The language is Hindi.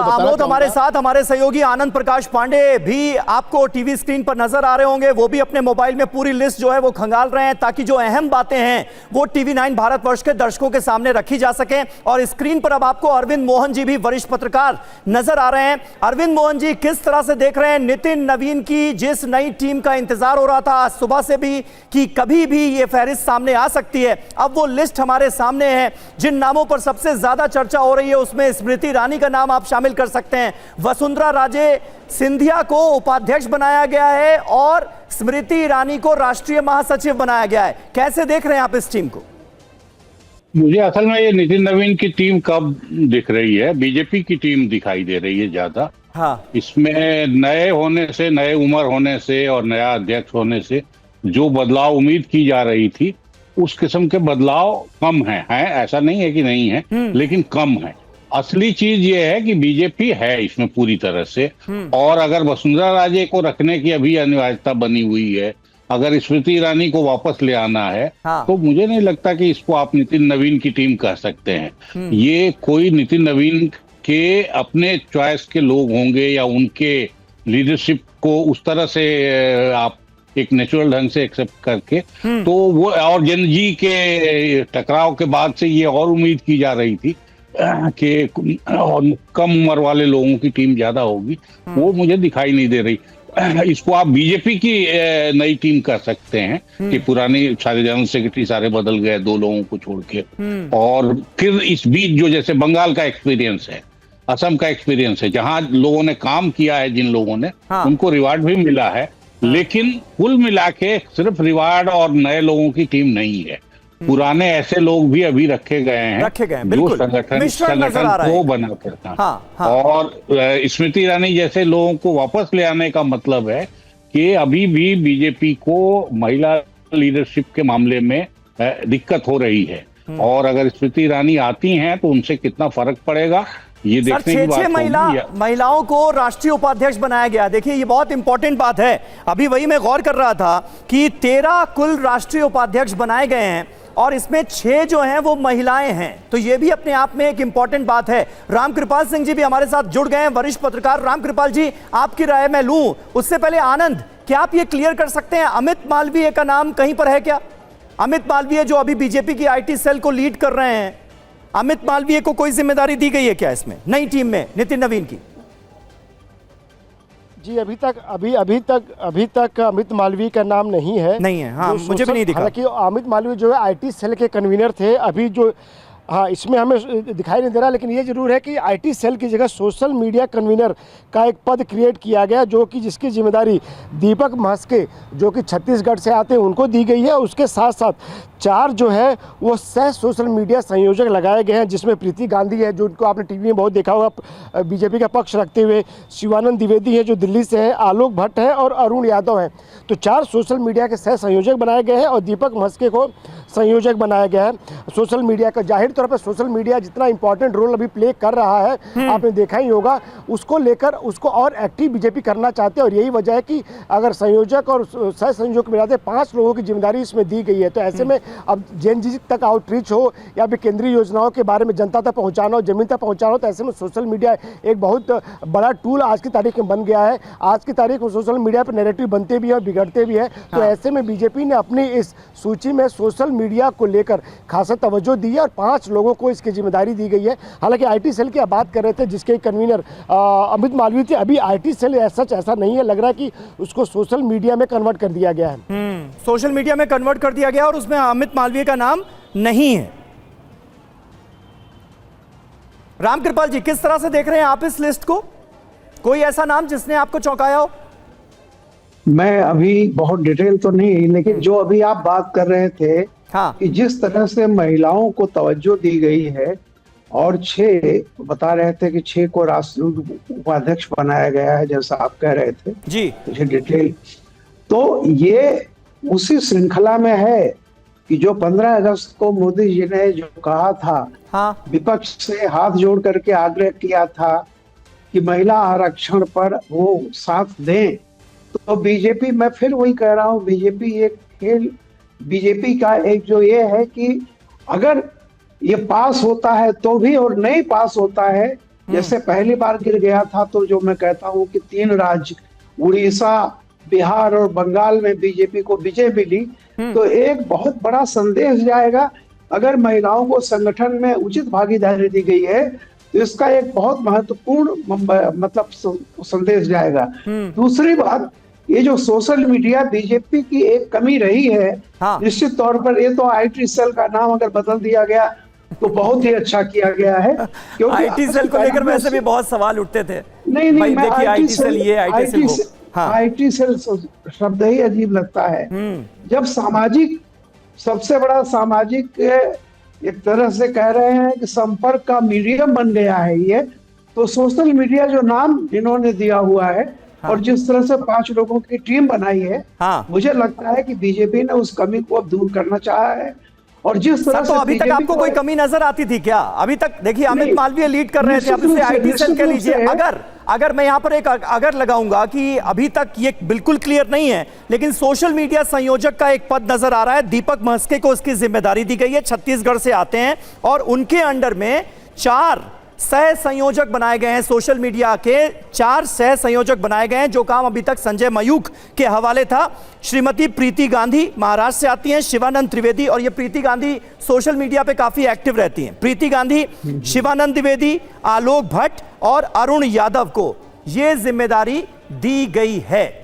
आमोद हमारे साथ, हमारे सहयोगी आनंद प्रकाश पांडे भी आपको टीवी स्क्रीन पर नजर आ रहे होंगे। वो भी अपने मोबाइल में पूरी लिस्ट जो है वो खंगाल रहे हैं ताकि जो अहम बातें हैं वो टीवी 9 भारतवर्ष के दर्शकों के सामने रखी जा सके। और स्क्रीन पर अब आपको अरविंद मोहन जी भी, वरिष्ठ पत्रकार, नजर आ रहे हैं। अरविंद मोहन जी, किस तरह से देख रहे हैं नितिन नवीन की जिस नई टीम का इंतजार हो रहा था आज सुबह से भी कि कभी भी ये फहरिस्त सामने आ सकती है, अब वो लिस्ट हमारे सामने है। जिन नामों पर सबसे ज्यादा चर्चा हो रही है उसमें स्मृति ईरानी का नाम आप शामिल कर सकते हैं। वसुंधरा राजे सिंधिया को उपाध्यक्ष बनाया गया है और स्मृति ईरानी को राष्ट्रीय महासचिव बनाया गया है। कैसे देख रहे हैं आप इस टीम को? मुझे असल में ये नितिन नवीन की टीम कब दिख रही है, बीजेपी की टीम दिखाई दे रही है ज्यादा। हाँ, इसमें नए होने से, नए उम्र होने से और नया अध्यक्ष होने से जो बदलाव उम्मीद की जा रही थी उस किस्म के बदलाव कम हैं। ऐसा नहीं है कि नहीं है, लेकिन कम है। असली चीज ये है कि बीजेपी है इसमें पूरी तरह से। और अगर वसुंधरा राजे को रखने की अभी अनिवार्यता बनी हुई है, अगर स्मृति ईरानी को वापस ले आना है, तो मुझे नहीं लगता कि इसको आप नितिन नवीन की टीम कह सकते हैं। ये कोई नितिन नवीन के अपने चॉइस के लोग होंगे या उनके लीडरशिप को उस तरह से आप एक नेचुरल ढंग से एक्सेप्ट करके, तो वो और जन जी के टकराव के बाद से ये और उम्मीद की जा रही थी कि कम उम्र वाले लोगों की टीम ज्यादा होगी, वो मुझे दिखाई नहीं दे रही। इसको आप बीजेपी की नई टीम कर सकते हैं कि पुरानी सारे जनरल सेक्रेटरी सारे बदल गए 2 लोगों को छोड़ के, और फिर इस बीच जो जैसे बंगाल का एक्सपीरियंस है, असम का एक्सपीरियंस है, जहां लोगों ने काम किया है, जिन लोगों ने उनको रिवार्ड भी मिला है, लेकिन कुल मिला के सिर्फ रिवार्ड और नए लोगों की टीम नहीं है। पुराने ऐसे लोग भी अभी रखे गए हैं जो संगठन को बना करता। और स्मृति ईरानी जैसे लोगों को वापस ले आने का मतलब है कि अभी भी बीजेपी को महिला लीडरशिप के मामले में दिक्कत हो रही है, और अगर स्मृति ईरानी आती हैं तो उनसे कितना फर्क पड़ेगा ये देखने की बात होगी। महिलाओं को राष्ट्रीय उपाध्यक्ष बनाया गया। देखिए, ये बहुत इंपॉर्टेंट बात है। अभी वही मैं गौर कर रहा था कि 13 कुल राष्ट्रीय उपाध्यक्ष बनाए गए हैं और इसमें 6 जो हैं वो महिलाएं हैं, तो ये भी अपने आप में एक इंपॉर्टेंट बात है। रामकृपाल सिंह जी भी हमारे साथ जुड़ गए हैं, वरिष्ठ पत्रकार। रामकृपाल जी, आपकी राय मैं लूं उससे पहले आनंद, क्या आप ये क्लियर कर सकते हैं अमित मालवीय का नाम कहीं पर है क्या? अमित मालवीय जो अभी बीजेपी की आईटी सेल को लीड कर रहे हैं, अमित मालवीय को कोई जिम्मेदारी दी गई है क्या इसमें नई टीम में नितिन नवीन की? जी, अभी तक अमित मालवीय का नाम नहीं है। हाँ, मुझे भी नहीं दिखा। हालांकि अमित मालवीय जो है आईटी सेल के कन्वीनर थे, अभी जो इसमें हमें दिखाई नहीं दे रहा, लेकिन ये जरूर है कि आईटी सेल की जगह सोशल मीडिया कन्वीनर का एक पद क्रिएट किया गया, जो कि जिसकी जिम्मेदारी दीपक महस्के जो कि छत्तीसगढ़ से आते हैं उनको दी गई है। उसके साथ साथ 4 जो है वो सह सोशल मीडिया संयोजक लगाए गए हैं, जिसमें प्रीति गांधी है जो उनको आपने टीवी में बहुत देखा होगा बीजेपी का पक्ष रखते हुए, शिवानंद द्विवेदी है जो दिल्ली से है, आलोक भट्ट है और अरुण यादव है। तो 4 सोशल मीडिया के सह संयोजक बनाए गए हैं और दीपक महस्के को संयोजक बनाया गया है। सोशल मीडिया का जाहिर तौर पर सोशल मीडिया जितना इंपॉर्टेंट रोल अभी प्ले कर रहा है, आपने देखा ही होगा, उसको लेकर उसको और एक्टिव बीजेपी करना चाहते हैं। और यही वजह है कि अगर संयोजक और सह संयोजक मिलाते 5 लोगों की जिम्मेदारी इसमें दी गई है। तो ऐसे में अब जेएनजी तक आउटरीच हो या फिर केंद्रीय योजनाओं के बारे में जनता तक पहुंचाना हो, जमीन तक पहुंचाना हो, तो ऐसे में सोशल मीडिया एक बहुत बड़ा टूल आज की तारीख में बन गया है। आज की तारीख में सोशल मीडिया पर नैरेटिव बनते भी है और बिगड़ते भी है। तो ऐसे में बीजेपी ने अपनी इस सूची में सोशल मीडिया को लेकर खासा तवज्जो दी है और 5 लोगों को इसकी जिम्मेदारी दी गई है। हालांकि आईटी सेल की आप बात कर रहे थे जिसके कन्वीनर अमित मालवीय थे, अभी आईटी सेल ऐसा नहीं है, लग रहा है कि उसको सोशल मीडिया में कन्वर्ट कर दिया गया है। सोशल मीडिया में कन्वर्ट कर दिया गया और उसमें अमित मालवीय का नाम नहीं है। रामकृपाल जी, किस तरह से देख रहे हैं आप इस लिस्ट को? कोई ऐसा नाम जिसने आपको चौंकाया हो? मैं अभी बहुत डिटेल तो नहीं, लेकिन जो अभी आप बात कर रहे थे कि जिस तरह से महिलाओं को तवज्जो दी गई है और 6 बता रहे थे कि 6 को राष्ट्रीय उपाध्यक्ष बनाया गया है, जैसा आप कह रहे थे जी, मुझे डिटेल, तो ये उसी श्रृंखला में है कि जो 15 अगस्त को मोदी जी ने जो कहा था, विपक्ष से हाथ जोड़ करके आग्रह किया था कि महिला आरक्षण पर वो साथ दें। तो बीजेपी, मैं फिर वही कह रहा हूँ, बीजेपी का एक जो ये है कि अगर ये पास होता है तो भी और नहीं पास होता है जैसे पहली बार गिर गया था तो जो मैं कहता हूँ कि 3 राज्य उड़ीसा, बिहार और बंगाल में बीजेपी को विजय मिली, तो एक बहुत बड़ा संदेश जाएगा। अगर महिलाओं को संगठन में उचित भागीदारी दी गई है तो इसका एक बहुत महत्वपूर्ण मतलब संदेश जाएगा। दूसरी बात, ये जो सोशल मीडिया बीजेपी की एक कमी रही है, निश्चित तौर पर ये तो आईटी सेल का नाम अगर बदल दिया गया तो बहुत ही अच्छा किया गया है, क्योंकि आईटी सेल को लेकर वैसे भी बहुत सवाल उठते थे। नहीं, देखिए आईटी सेल ये, आईटी सेल वो। आईटी सेल शब्द ही अजीब लगता है। जब सामाजिक, सबसे बड़ा सामाजिक एक तरह से कह रहे हैं कि संपर्क का मीडियम बन गया है ये, तो सोशल मीडिया जो नाम इन्होंने दिया हुआ है और जिस तरह से 5 लोगों की टीम बनाई है, मुझे लगता है कि बीजेपी ने उस कमी को अब दूर करना चाहा है। और जिस तरह तो अभी तक आपको कोई कमी नजर आती थी क्या? अभी तक देखिए अमित मालवीय लीड कर रहे थे, अब इसे आईटी सेल कह लीजिए। अगर मैं यहां पर एक अगर लगाऊंगा कि अभी तक ये बिल्कुल क्लियर नहीं है, लेकिन सोशल मीडिया संयोजक का एक पद नजर आ रहा है, दीपक महस्के को उसकी जिम्मेदारी दी गई है, छत्तीसगढ़ से आते हैं और उनके अंडर में 4 सह संयोजक बनाए गए हैं। सोशल मीडिया के 4 सह संयोजक बनाए गए हैं, जो काम अभी तक संजय मयूख के हवाले था। श्रीमती प्रीति गांधी महाराष्ट्र से आती हैं, शिवानंद त्रिवेदी, और ये प्रीति गांधी सोशल मीडिया पे काफी एक्टिव रहती हैं। प्रीति गांधी, शिवानंद द्विवेदी, आलोक भट्ट और अरुण यादव को ये जिम्मेदारी दी गई है।